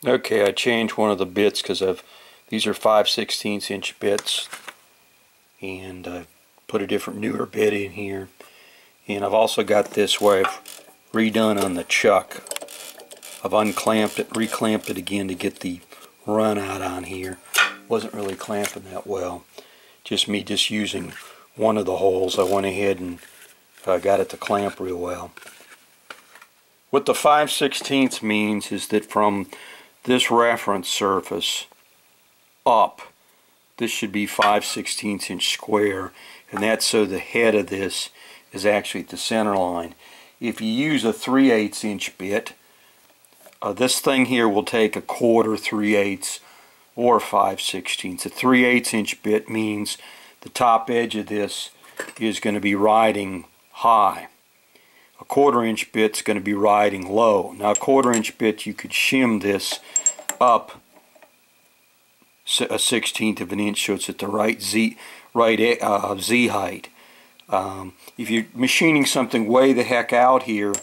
Okay, I changed one of the bits because these are 5/16 inch bits, and I put a different newer bit in here. And I've also got this where I've redone on the chuck. I've unclamped it, reclamped it again to get the run out on here. Wasn't really clamping that well. Just using one of the holes. I went ahead and got it to clamp real well. What the 5/16 means is that from this reference surface up, this should be 5/16 inch square, and that's so the head of this is actually at the center line. If you use a 3/8 inch bit, this thing here will take a 1/4, 3/8, or 5/16. A 3/8 inch bit means the top edge of this is going to be riding high. A 1/4 inch bit is going to be riding low. Now a 1/4 inch bit, you could shim this up a 1/16 of an inch so it's at the right Z height. If you're machining something way the heck out here,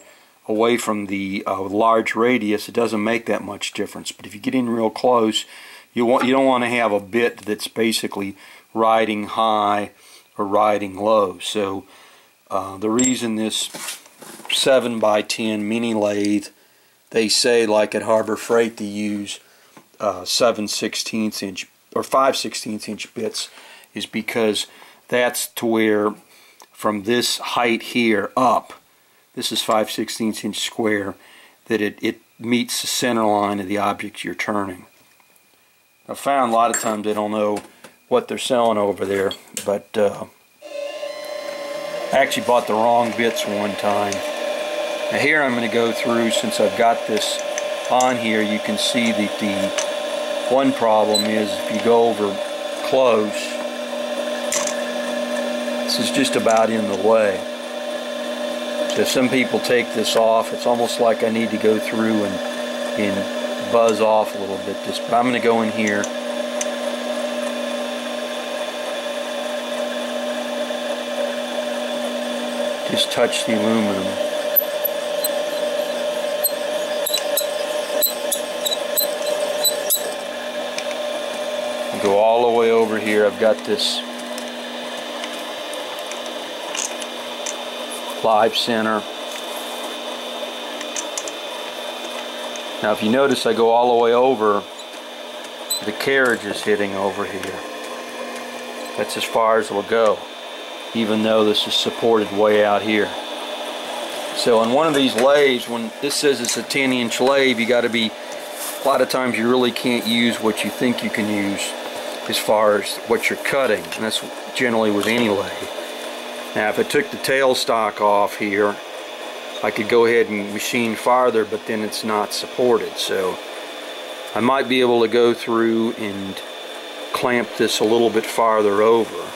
away from the large radius, it doesn't make that much difference. But if you get in real close, you don't want to have a bit that's basically riding high or riding low. So the reason this 7x10 mini lathe, they say, like at Harbor Freight, they use 7/16 inch or 5/16 inch bits, is because that's to where from this height here up, this is 5/16 inch square, that it meets the center line of the object you're turning. I found a lot of times they don't know what they're selling over there, but I actually bought the wrong bits one time. Now here I'm going to go through, since I've got this on here, you can see that the one problem is if you go over close, this is just about in the way. So if some people take this off, it's almost like I need to go through and buzz off a little bit. But I'm going to go in here. Just touch the aluminum. And go all the way over here. I've got this live center. Now if you notice, I go all the way over, the carriage is hitting over here. That's as far as it'll go, even though this is supported way out here. So on one of these lathes, when this says it's a 10-inch lathe, you got to be, a lot of times you really can't use what you think you can use as far as what you're cutting, and that's generally with any lathe. Now if I took the tailstock off here, I could go ahead and machine farther, but then it's not supported. So I might be able to go through and clamp this a little bit farther over.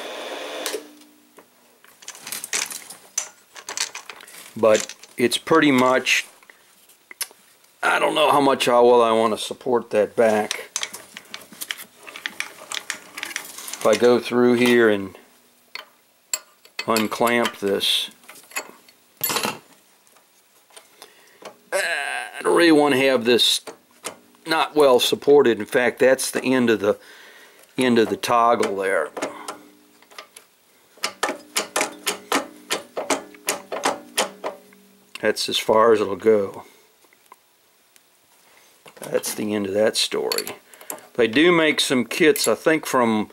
But it's pretty much, I don't know how much well I want to support that back. If I go through here and unclamp this, I don't really want to have this not well supported. In fact, that's the end of the toggle there. That's as far as it'll go. That's the end of that story. They do make some kits, I think from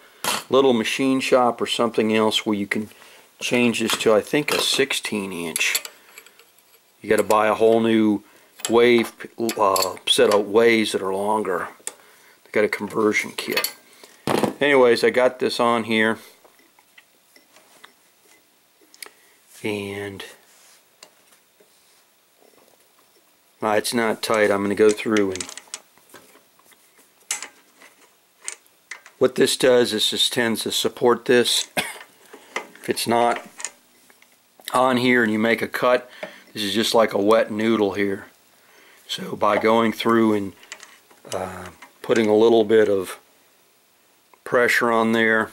Little Machine Shop or something else, where you can change this to, I think, a 16-inch. You got to buy a whole new wave set of waves that are longer. They got a conversion kit. Anyways, I got this on here, and it's not tight. I'm going to go through, and what this does is just tends to support this. If it's not on here and you make a cut, this is just like a wet noodle here. So by going through and putting a little bit of pressure on there,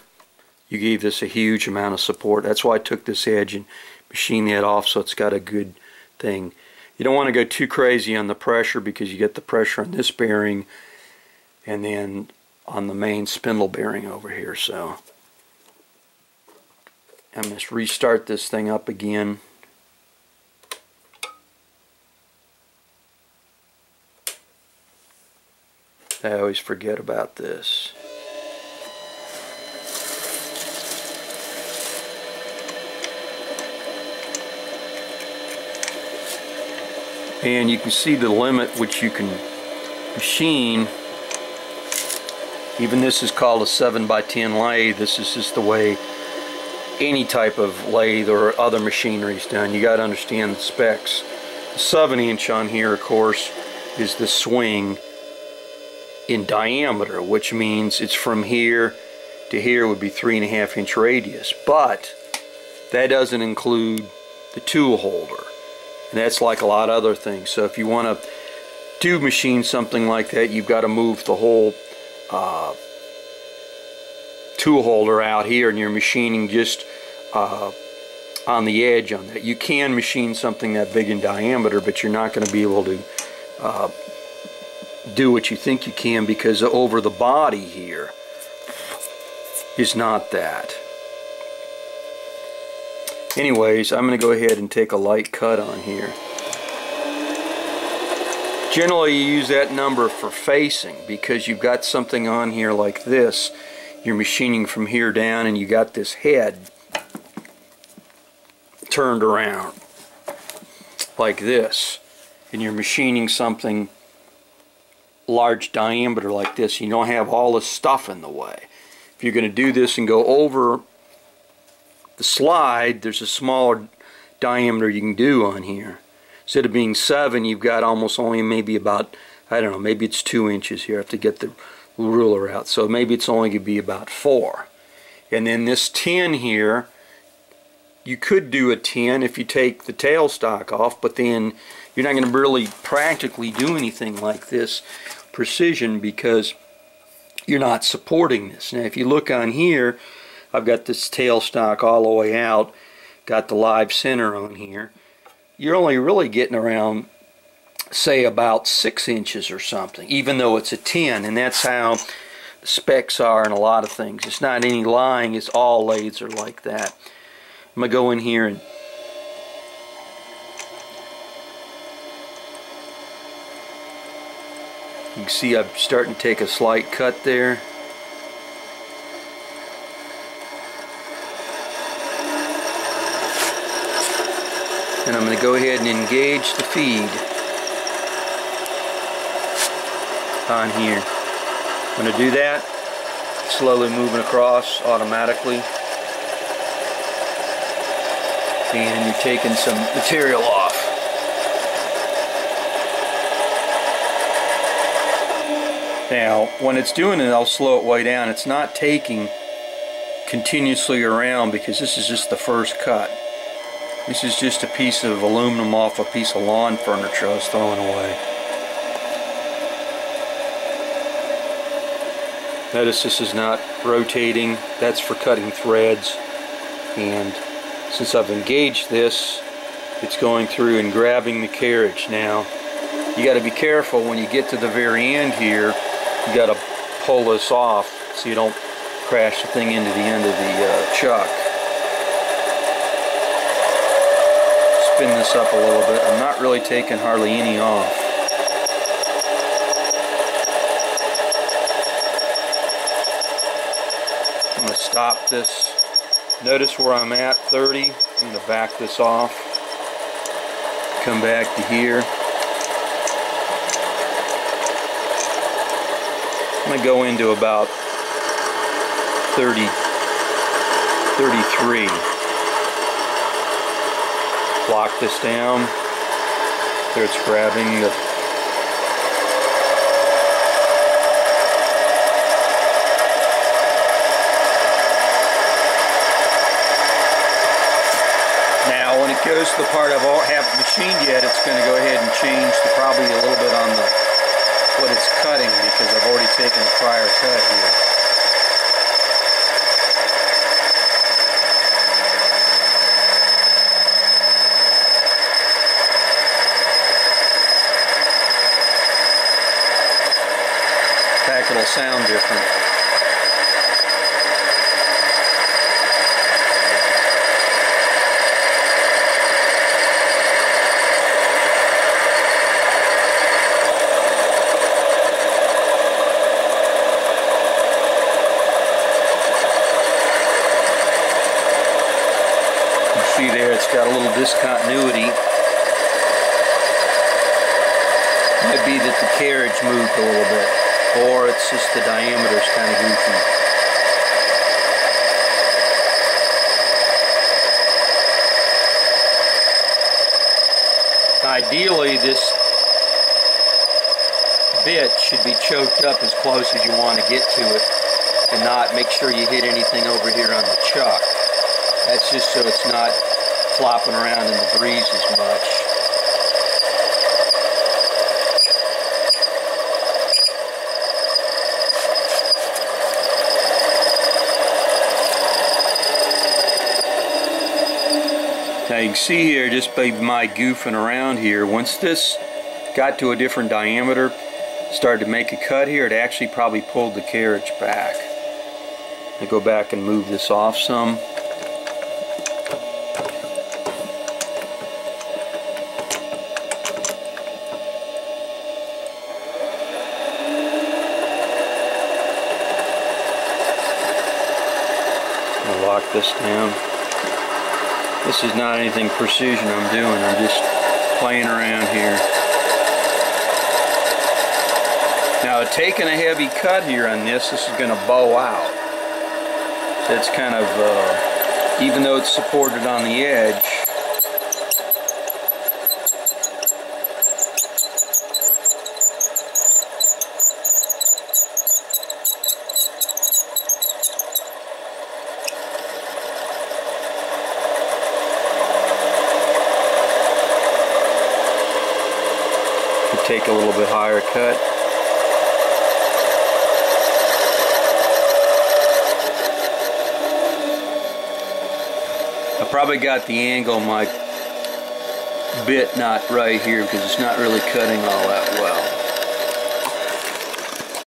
you gave this a huge amount of support. That's why I took this edge and machined that off so it's got a good thing. You don't want to go too crazy on the pressure because you get the pressure on this bearing and then on the main spindle bearing over here. So I'm going to restart this thing up again. I always forget about this. And you can see the limit which you can machine. Even this is called a 7x10 lathe. This is just the way any type of lathe or other machinery is done. You got to understand the specs. The 7" on here, of course, is the swing in diameter, which means it's from here to here would be 3.5" radius. But that doesn't include the tool holder. And that's like a lot of other things. So if you want to machine something like that, you've got to move the whole tool holder out here, and you're machining just on the edge on that. You can machine something that big in diameter, but you're not going to be able to do what you think you can, because over the body here is not that. Anyways, I'm going to go ahead and take a light cut on here. Generally you use that number for facing, because you've got something on here like this. You're machining from here down and you got this head turned around like this, and you're machining something large diameter like this. You don't have all this stuff in the way. If you're going to do this and go over the slide, there's a smaller diameter you can do on here. Instead of being 7, you've got almost only maybe about, I don't know, maybe it's 2 inches here. I have to get the ruler out. So maybe it's only going to be about 4. And then this 10 here, you could do a 10 if you take the tailstock off, but then you're not going to really practically do anything like this precision because you're not supporting this. Now if you look on here, I've got this tailstock all the way out, got the live center on here. You're only really getting around, say, about 6 inches or something, even though it's a 10, and that's how the specs are in a lot of things. It's not any lying, it's all lathes are like that. I'm going to go in here and you can see I'm starting to take a slight cut there. And I'm going to go ahead and engage the feed on here. I'm going to do that, slowly moving across automatically. And you're taking some material off. Now, when it's doing it, I'll slow it way down. It's not taking continuously around because this is just the first cut. This is just a piece of aluminum off a piece of lawn furniture I was throwing away. Notice this is not rotating. That's for cutting threads. And since I've engaged this, it's going through and grabbing the carriage. Now, you got to be careful when you get to the very end here. You got to pull this off so you don't crash the thing into the end of the chuck. Spin this up a little bit. I'm not really taking hardly any off. I'm going to stop this. Notice where I'm at, 30. I'm going to back this off. Come back to here. I'm going to go into about 30, 33. Lock this down. There it's grabbing the now when it goes to the part I haven't machined yet, it's going to go ahead and change to probably a little bit on the what it's cutting because I've already taken a prior cut here. if it'll sound different. See there, it's got a little discontinuity. Might be that the carriage moved a little bit, or it's just the diameter's kind of goofy. Ideally, this bit should be choked up as close as you want to get to it, and not make sure you hit anything over here on the chuck. That's just so it's not flopping around in the breeze as much. Now you can see here, just by my goofing around here, once this got to a different diameter, started to make a cut here, it actually probably pulled the carriage back. I go back and move this off some. I'll lock this down. This is not anything precision I'm doing, I'm just playing around here. Now taking a heavy cut here on this is going to bow out. So it's kind of, even though it's supported on the edge, take a little bit higher cut. I probably got the angle of my bit not right here because it's not really cutting all that well.